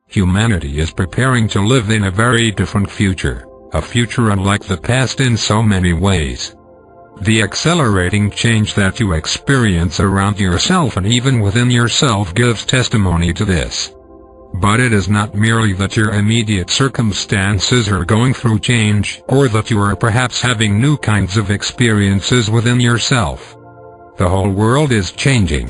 Humanity is preparing to live in a very different future, a future unlike the past in so many ways. The accelerating change that you experience around yourself and even within yourself gives testimony to this. But it is not merely that your immediate circumstances are going through change, or that you are perhaps having new kinds of experiences within yourself. The whole world is changing.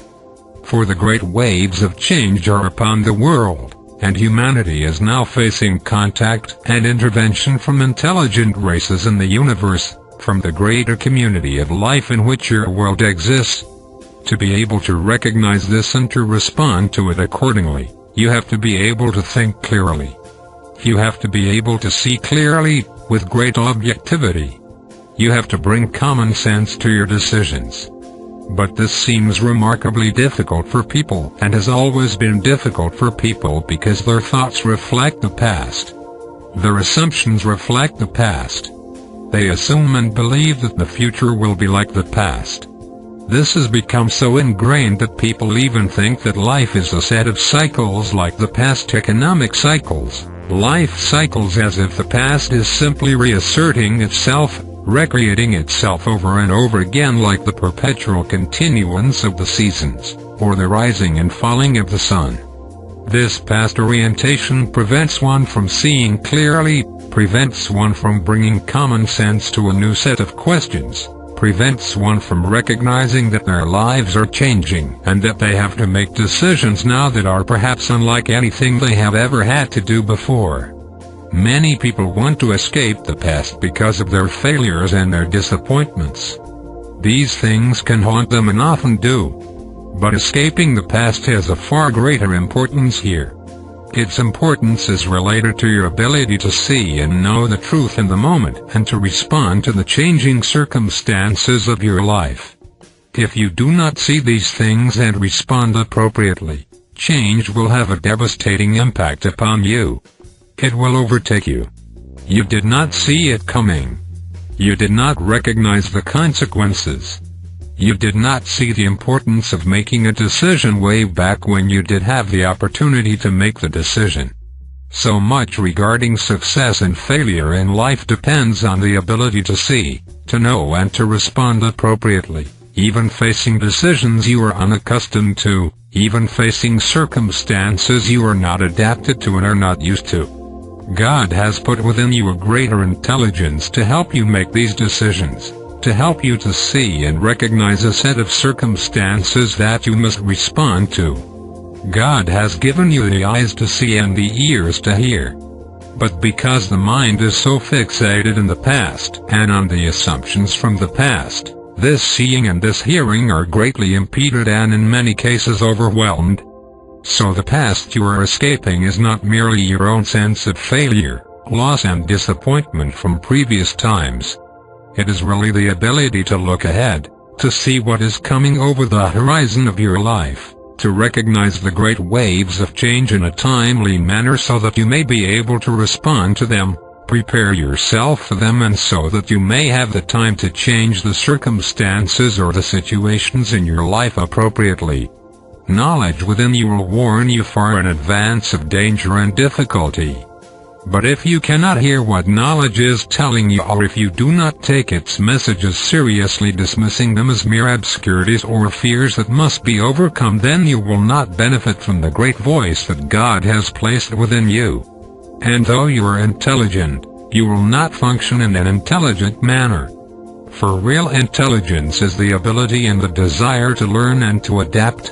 For the great waves of change are upon the world, and humanity is now facing contact and intervention from intelligent races in the universe, from the greater community of life in which your world exists. To be able to recognize this and to respond to it accordingly, you have to be able to think clearly. You have to be able to see clearly, with great objectivity. You have to bring common sense to your decisions. But this seems remarkably difficult for people, and has always been difficult for people because their thoughts reflect the past. Their assumptions reflect the past. They assume and believe that the future will be like the past. This has become so ingrained that people even think that life is a set of cycles like the past economic cycles, life cycles, as if the past is simply reasserting itself, recreating itself over and over again like the perpetual continuance of the seasons, or the rising and falling of the sun. This past orientation prevents one from seeing clearly, prevents one from bringing common sense to a new set of questions, prevents one from recognizing that their lives are changing and that they have to make decisions now that are perhaps unlike anything they have ever had to do before. Many people want to escape the past because of their failures and their disappointments. These things can haunt them and often do. But escaping the past has a far greater importance here. Its importance is related to your ability to see and know the truth in the moment and to respond to the changing circumstances of your life. If you do not see these things and respond appropriately, change will have a devastating impact upon you. It will overtake you. You did not see it coming. You did not recognize the consequences. You did not see the importance of making a decision way back when you did have the opportunity to make the decision. So much regarding success and failure in life depends on the ability to see, to know and to respond appropriately, even facing decisions you are unaccustomed to, even facing circumstances you are not adapted to and are not used to. God has put within you a greater intelligence to help you make these decisions, to help you to see and recognize a set of circumstances that you must respond to. God has given you the eyes to see and the ears to hear. But because the mind is so fixated in the past and on the assumptions from the past, this seeing and this hearing are greatly impeded and in many cases overwhelmed. So the past you are escaping is not merely your own sense of failure, loss and disappointment from previous times. It is really the ability to look ahead, to see what is coming over the horizon of your life, to recognize the great waves of change in a timely manner so that you may be able to respond to them, prepare yourself for them, and so that you may have the time to change the circumstances or the situations in your life appropriately. Knowledge within you will warn you far in advance of danger and difficulty. But if you cannot hear what knowledge is telling you, or if you do not take its messages seriously, dismissing them as mere obscurities or fears that must be overcome, then you will not benefit from the great voice that God has placed within you. And though you are intelligent, you will not function in an intelligent manner. For real intelligence is the ability and the desire to learn and to adapt.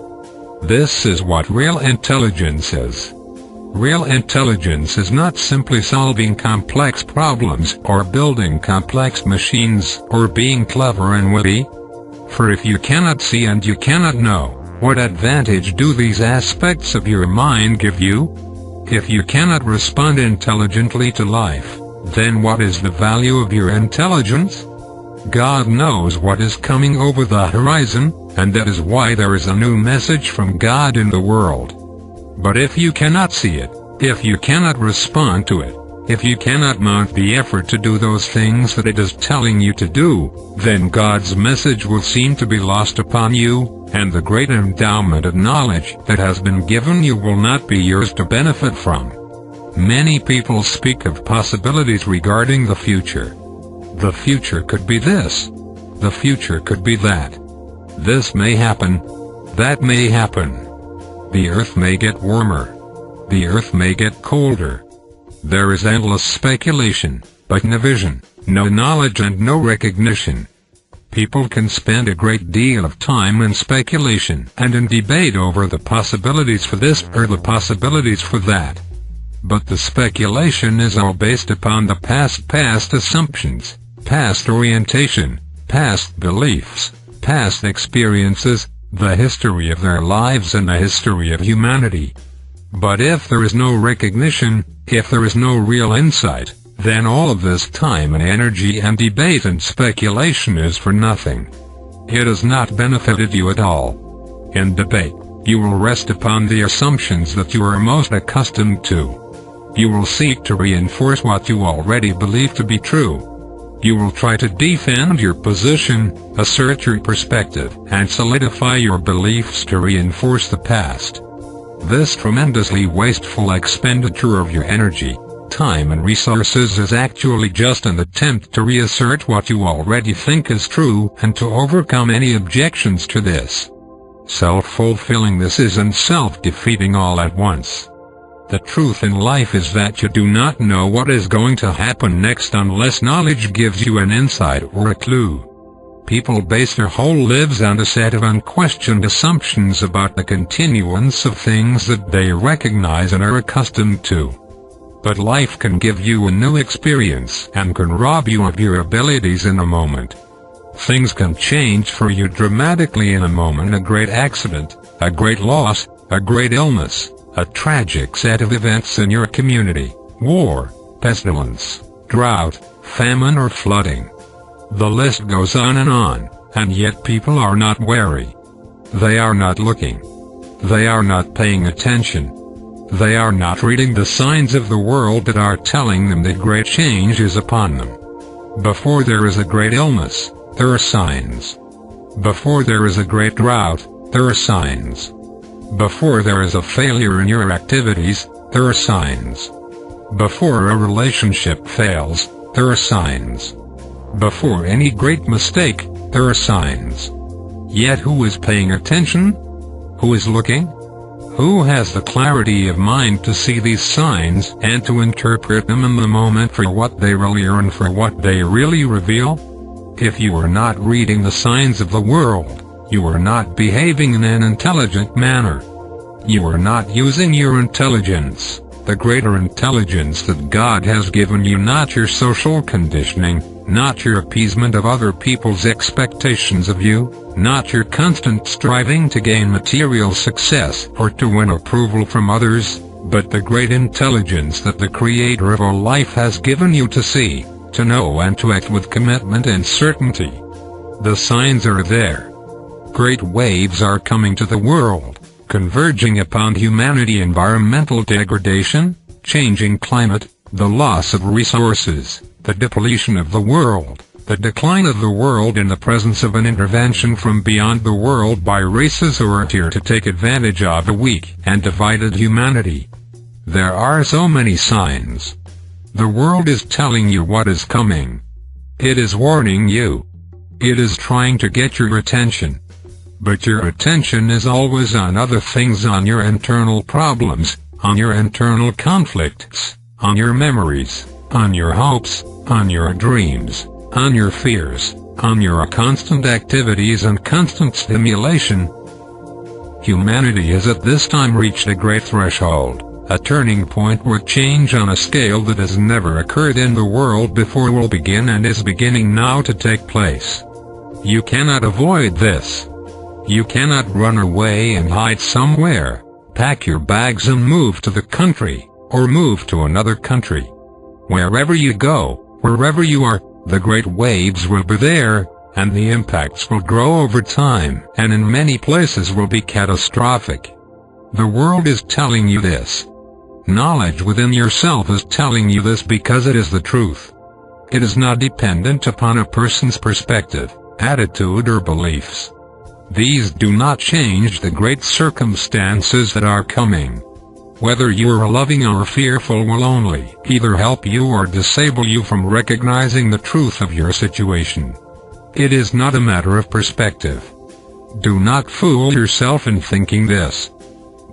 This is what real intelligence is. Real intelligence is not simply solving complex problems or building complex machines or being clever and witty. For if you cannot see and you cannot know, what advantage do these aspects of your mind give you? If you cannot respond intelligently to life, then what is the value of your intelligence? God knows what is coming over the horizon, and that is why there is a new message from God in the world. But if you cannot see it, if you cannot respond to it, if you cannot mount the effort to do those things that it is telling you to do, then God's message will seem to be lost upon you, and the great endowment of knowledge that has been given you will not be yours to benefit from. Many people speak of possibilities regarding the future. The future could be this. The future could be that. This may happen. That may happen. The earth may get warmer. The earth may get colder. There is endless speculation, but no vision, no knowledge and no recognition. People can spend a great deal of time in speculation and in debate over the possibilities for this or the possibilities for that. But the speculation is all based upon the past assumptions, past orientation, past beliefs, past experiences, the history of their lives and the history of humanity. But if there is no recognition, if there is no real insight, then all of this time and energy and debate and speculation is for nothing. It has not benefited you at all. In debate, you will rest upon the assumptions that you are most accustomed to. You will seek to reinforce what you already believe to be true. You will try to defend your position, assert your perspective, and solidify your beliefs to reinforce the past. This tremendously wasteful expenditure of your energy, time and resources is actually just an attempt to reassert what you already think is true and to overcome any objections to this. Self-fulfilling this is and self-defeating all at once. The truth in life is that you do not know what is going to happen next unless knowledge gives you an insight or a clue. People base their whole lives on a set of unquestioned assumptions about the continuance of things that they recognize and are accustomed to. But life can give you a new experience and can rob you of your abilities in a moment. Things can change for you dramatically in a moment: a great accident, a great loss, a great illness, a tragic set of events in your community, war, pestilence, drought, famine or flooding. The list goes on, and yet people are not wary. They are not looking. They are not paying attention. They are not reading the signs of the world that are telling them that great change is upon them. Before there is a great illness, there are signs. Before there is a great drought, there are signs. Before there is a failure in your activities, there are signs. Before a relationship fails, there are signs. Before any great mistake, there are signs. Yet who is paying attention? Who is looking? Who has the clarity of mind to see these signs and to interpret them in the moment for what they really are and for what they really reveal? If you are not reading the signs of the world, you are not behaving in an intelligent manner. You are not using your intelligence, the greater intelligence that God has given you, not your social conditioning, not your appeasement of other people's expectations of you, not your constant striving to gain material success or to win approval from others, but the great intelligence that the Creator of all life has given you to see, to know and to act with commitment and certainty. The signs are there. Great waves are coming to the world, converging upon humanity: environmental degradation, changing climate, the loss of resources, the depletion of the world, the decline of the world in the presence of an intervention from beyond the world by races who are here to take advantage of a weak and divided humanity. There are so many signs. The world is telling you what is coming. It is warning you. It is trying to get your attention. But your attention is always on other things, on your internal problems, on your internal conflicts, on your memories, on your hopes, on your dreams, on your fears, on your constant activities and constant stimulation. Humanity has at this time reached a great threshold, a turning point where change on a scale that has never occurred in the world before will begin and is beginning now to take place. You cannot avoid this. You cannot run away and hide somewhere, pack your bags and move to the country, or move to another country. Wherever you go, wherever you are, the great waves will be there, and the impacts will grow over time, and in many places will be catastrophic. The world is telling you this. Knowledge within yourself is telling you this because it is the truth. It is not dependent upon a person's perspective, attitude or beliefs. These do not change the great circumstances that are coming. Whether you are loving or fearful will only either help you or disable you from recognizing the truth of your situation. It is not a matter of perspective. Do not fool yourself in thinking this.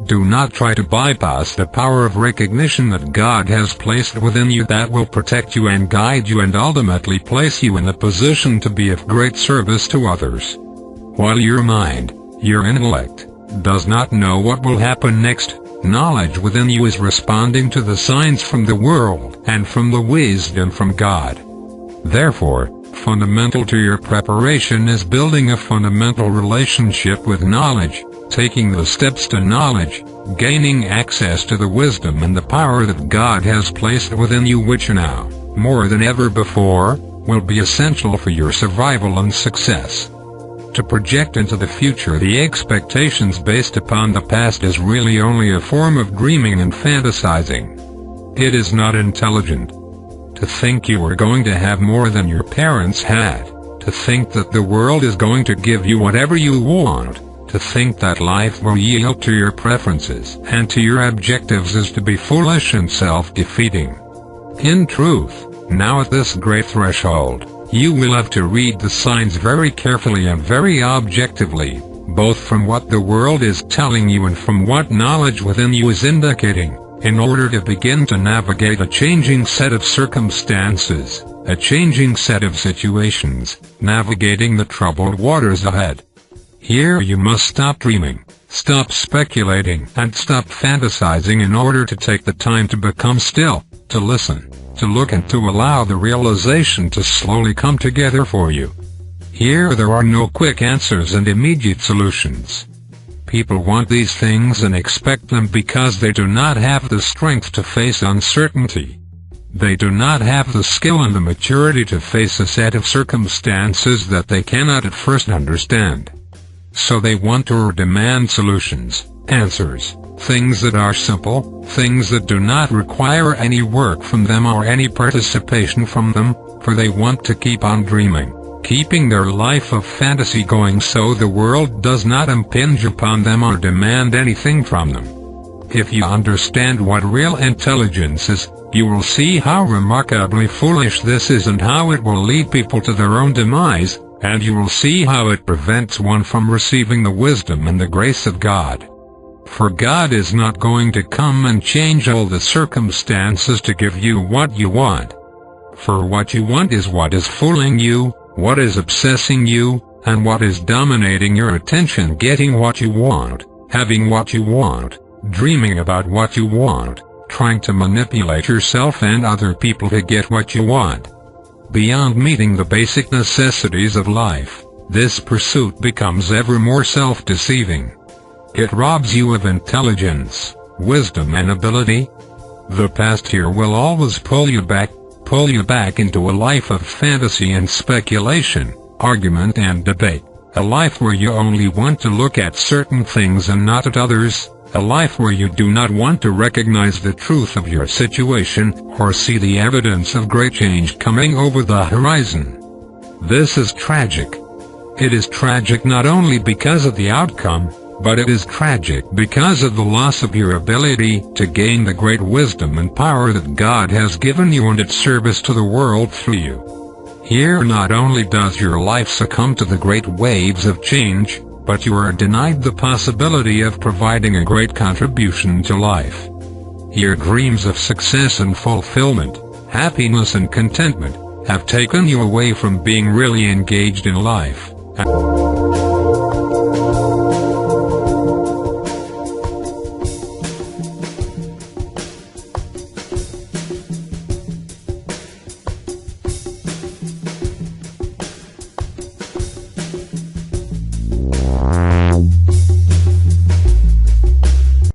Do not try to bypass the power of recognition that God has placed within you that will protect you and guide you and ultimately place you in a position to be of great service to others. While your mind, your intellect, does not know what will happen next, knowledge within you is responding to the signs from the world and from the wisdom from God. Therefore, fundamental to your preparation is building a fundamental relationship with knowledge, taking the steps to knowledge, gaining access to the wisdom and the power that God has placed within you, which now, more than ever before, will be essential for your survival and success. To project into the future the expectations based upon the past is really only a form of dreaming and fantasizing. It is not intelligent. To think you are going to have more than your parents had, to think that the world is going to give you whatever you want, to think that life will yield to your preferences and to your objectives is to be foolish and self-defeating. In truth, now at this great threshold, you will have to read the signs very carefully and very objectively, both from what the world is telling you and from what knowledge within you is indicating, in order to begin to navigate a changing set of circumstances, a changing set of situations, navigating the troubled waters ahead. Here you must stop dreaming, stop speculating, and stop fantasizing in order to take the time to become still, to listen, to look and to allow the realization to slowly come together for you. Here there are no quick answers and immediate solutions. People want these things and expect them because they do not have the strength to face uncertainty. They do not have the skill and the maturity to face a set of circumstances that they cannot at first understand. So they want or demand solutions, answers, things that are simple, things that do not require any work from them or any participation from them, for they want to keep on dreaming, keeping their life of fantasy going so the world does not impinge upon them or demand anything from them. If you understand what real intelligence is, you will see how remarkably foolish this is and how it will lead people to their own demise, and you will see how it prevents one from receiving the wisdom and the grace of God. For God is not going to come and change all the circumstances to give you what you want. For what you want is what is fooling you, what is obsessing you, and what is dominating your attention. Getting what you want, having what you want, dreaming about what you want, trying to manipulate yourself and other people to get what you want. Beyond meeting the basic necessities of life, this pursuit becomes ever more self-deceiving. It robs you of intelligence, wisdom and ability. The past here will always pull you back into a life of fantasy and speculation, argument and debate, a life where you only want to look at certain things and not at others, a life where you do not want to recognize the truth of your situation or see the evidence of great change coming over the horizon. This is tragic. It is tragic not only because of the outcome, but it is tragic because of the loss of your ability to gain the great wisdom and power that God has given you and its service to the world through you. Here not only does your life succumb to the great waves of change, but you are denied the possibility of providing a great contribution to life. Your dreams of success and fulfillment, happiness and contentment, have taken you away from being really engaged in life.